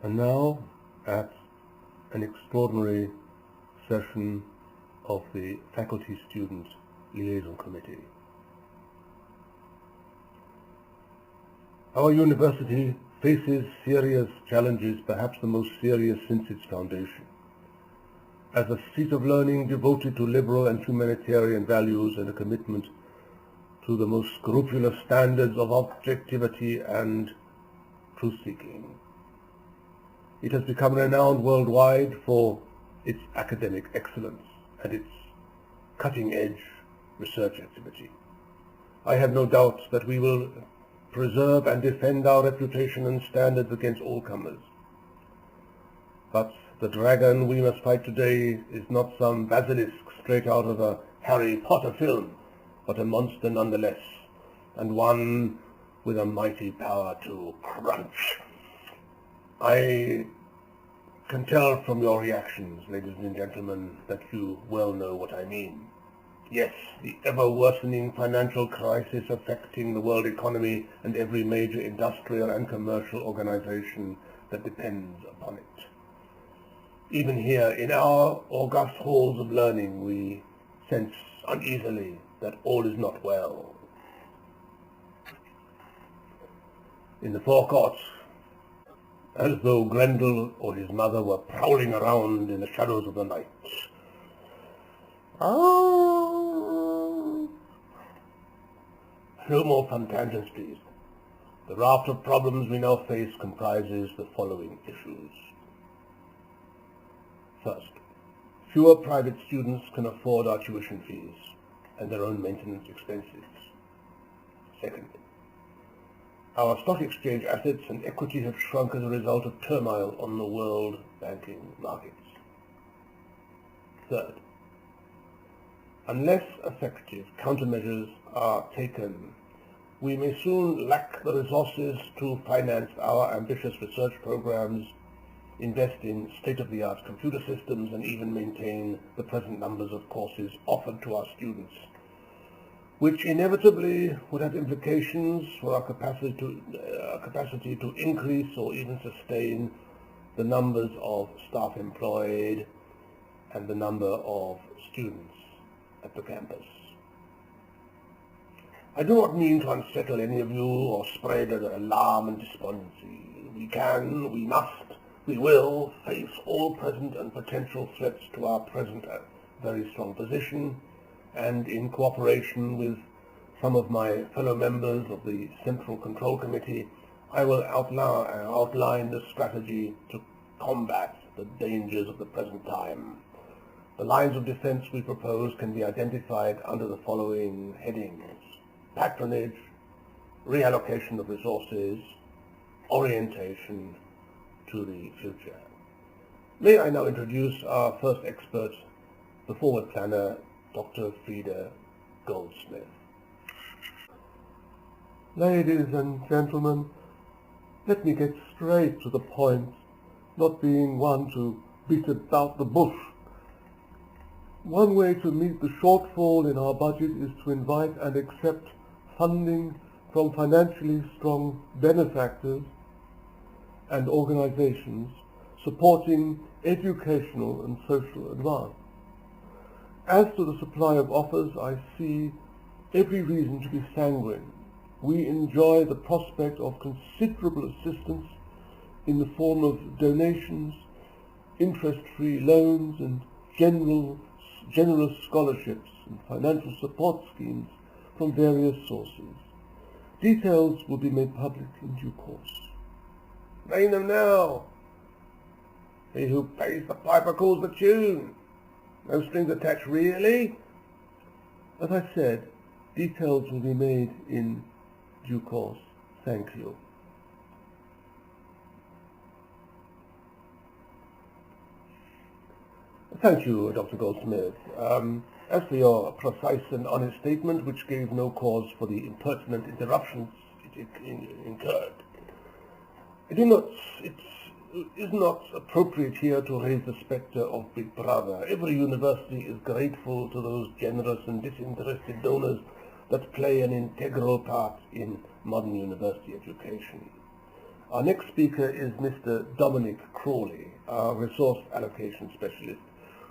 And now, at an extraordinary session of the Faculty-Student Liaison Committee. Our university faces serious challenges, perhaps the most serious since its foundation. As a seat of learning devoted to liberal and humanitarian values and a commitment to the most scrupulous standards of objectivity and truth-seeking, it has become renowned worldwide for its academic excellence and its cutting-edge research activity. I have no doubt that we will preserve and defend our reputation and standards against all comers. But the dragon we must fight today is not some basilisk straight out of a Harry Potter film, but a monster nonetheless, and one with a mighty power to crunch. I can tell from your reactions, ladies and gentlemen, that you well know what I mean. Yes, the ever-worsening financial crisis affecting the world economy and every major industrial and commercial organization that depends upon it. Even here, in our august halls of learning, we sense uneasily that all is not well. In the forecourt, as though Grendel or his mother were prowling around in the shadows of the night. No more fun tangents, please. The raft of problems we now face comprises the following issues. First, fewer private students can afford our tuition fees and their own maintenance expenses. Second, our stock exchange assets and equity have shrunk as a result of turmoil on the world banking markets. Third, unless effective countermeasures are taken, we may soon lack the resources to finance our ambitious research programs, invest in state-of-the-art computer systems, and even maintain the present numbers of courses offered to our students, which inevitably would have implications for our capacity to increase or even sustain the numbers of staff employed and the number of students at the campus. I do not mean to unsettle any of you or spread alarm and despondency. We can, we must, we will face all present and potential threats to our present very strong position, and in cooperation with some of my fellow members of the Central Control Committee, I will outline the strategy to combat the dangers of the present time. The lines of defense we propose can be identified under the following headings: patronage, reallocation of resources, orientation to the future. May I now introduce our first expert, the forward planner, Dr. Frida Goldsmith. Ladies and gentlemen, let me get straight to the point, not being one to beat about the bush. One way to meet the shortfall in our budget is to invite and accept funding from financially strong benefactors and organizations supporting educational and social advance. As to the supply of offers, I see every reason to be sanguine. We enjoy the prospect of considerable assistance in the form of donations, interest-free loans, and generous scholarships and financial support schemes from various sources. Details will be made public in due course. Name them now. He who pays the piper calls the tune. No strings attached, really? As I said, details will be made in due course. Thank you. Thank you, Dr. Goldsmith. As for your precise and honest statement, which gave no cause for the impertinent interruptions it incurred, it is not appropriate here to raise the spectre of Big Brother. Every university is grateful to those generous and disinterested donors that play an integral part in modern university education. Our next speaker is Mr. Dominic Crawley, our resource allocation specialist,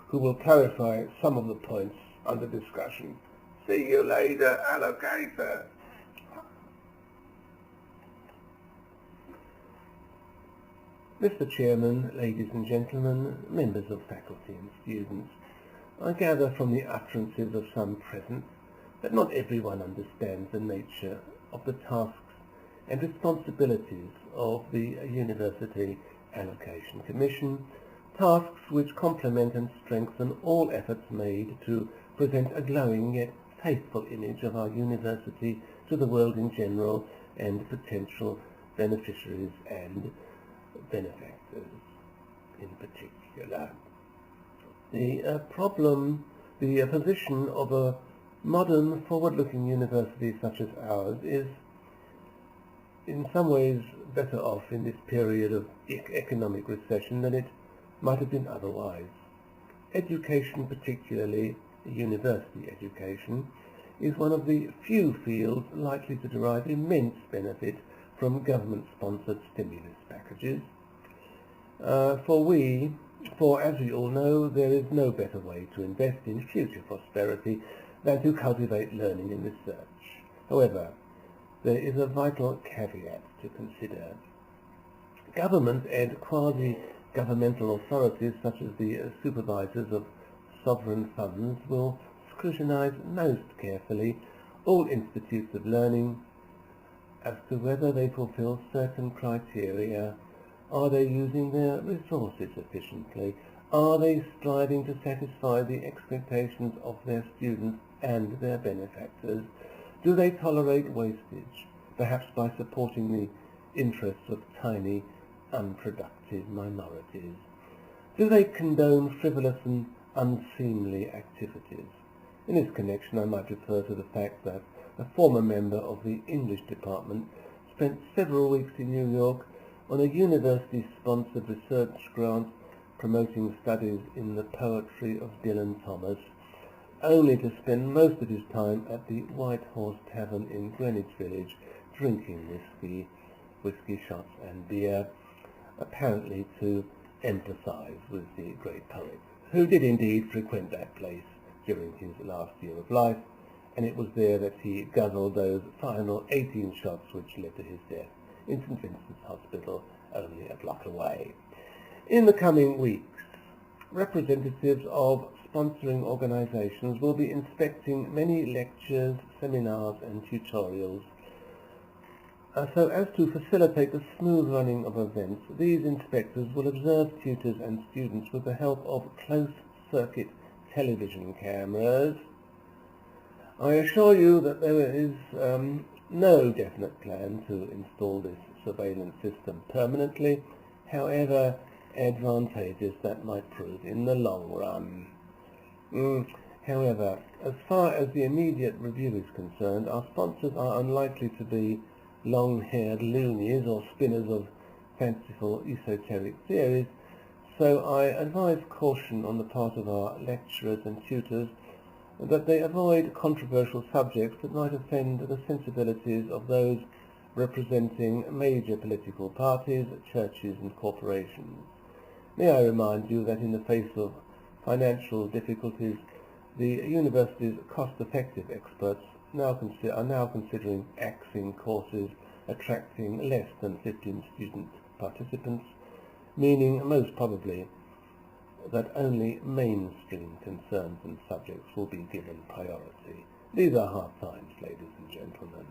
who will clarify some of the points under discussion. See you later, allocator. Mr. Chairman, ladies and gentlemen, members of faculty and students, I gather from the utterances of some present that not everyone understands the nature of the tasks and responsibilities of the University Allocation Commission, tasks which complement and strengthen all efforts made to present a glowing yet faithful image of our university to the world in general and potential beneficiaries and benefactors in particular. The position of a modern, forward-looking university such as ours is in some ways better off in this period of economic recession than it might have been otherwise. Education, particularly university education, is one of the few fields likely to derive immense benefit from government-sponsored stimulus packages. For as we all know, there is no better way to invest in future prosperity than to cultivate learning and research. However, there is a vital caveat to consider. Government and quasi-governmental authorities such as the supervisors of sovereign funds will scrutinize most carefully all institutes of learning as to whether they fulfill certain criteria. Are they using their resources efficiently? Are they striving to satisfy the expectations of their students and their benefactors? Do they tolerate wastage, perhaps by supporting the interests of tiny, unproductive minorities? Do they condone frivolous and unseemly activities? In this connection, I might refer to the fact that a former member of the English department spent several weeks in New York on a university-sponsored research grant promoting studies in the poetry of Dylan Thomas, only to spend most of his time at the White Horse Tavern in Greenwich Village drinking whiskey shots and beer, apparently to empathise with the great poet, who did indeed frequent that place during his last year of life, and it was there that he guzzled those final 18 shots which led to his death in St. Vincent's Hospital, only a block away. In the coming weeks, representatives of sponsoring organisations will be inspecting many lectures, seminars and tutorials. So as to facilitate the smooth running of events, these inspectors will observe tutors and students with the help of closed-circuit television cameras. I assure you that there is no definite plan to install this surveillance system permanently, however advantageous that might prove in the long run. However, as far as the immediate review is concerned, our sponsors are unlikely to be long-haired loonies or spinners of fanciful esoteric theories, so I advise caution on the part of our lecturers and tutors that they avoid controversial subjects that might offend the sensibilities of those representing major political parties, churches and corporations. May I remind you that in the face of financial difficulties, the university's cost-effective experts are now considering axing courses attracting less than 15 student participants, meaning most probably that only mainstream concerns and subjects will be given priority. These are hard times, ladies and gentlemen.